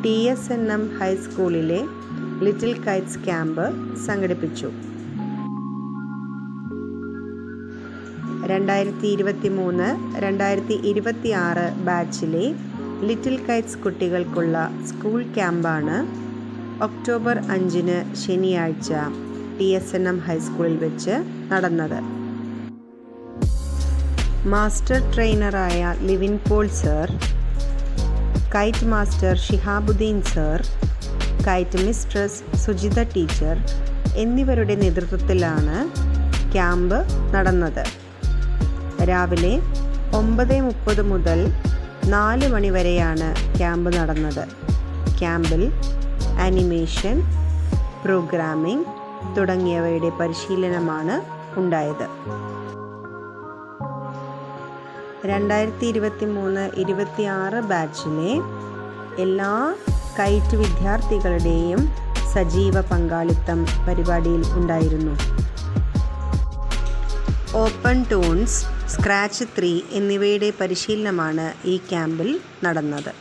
TSNM ഹൈസ്കൂളിലെ little Kites camp സംഘടിപ്പിച്ചു. 2023-2026 ബാച്ചിലെ ലിറ്റിൽ കൈറ്റ്സ് കുട്ടികൾക്കുള്ള സ്കൂൾ ക്യാമ്പാണ് ഒക്ടോബർ 5 ശനിയാഴ്ച TSNM ഹൈസ്കൂളിൽ വെച്ച് നടന്നത്. മാസ്റ്റർ ട്രെയിനറായ Livin Paul sir, kite master Shihabuddin sir, kite mistress Sujitha teacher എന്നിവരുടെ നേതൃത്വത്തിലാണ് ക്യാമ്പ് നടന്നത്. രാവിലെ 9:30 മുതൽ 4 മണി വരെയാണ് ക്യാമ്പ് നടന്നത്. ക്യാമ്പിൽ ആനിമേഷൻ, പ്രോഗ്രാമിംഗ് തുടങ്ങിയവയുടെ പരിശീലനമാണ് ഉണ്ടായത്. 2023-2026 ബാച്ചിലെ എല്ലാ കൈറ്റ് വിദ്യാർത്ഥികളുടെയും സജീവ പങ്കാളിത്തം പരിപാടിയിൽ ഉണ്ടായിരുന്നു. ഓപ്പൺ ടൂൺസ്, സ്ക്രാച്ച് 3 എന്നിവയുടെ പരിശീലനമാണ് ഈ ക്യാമ്പിൽ നടന്നത്.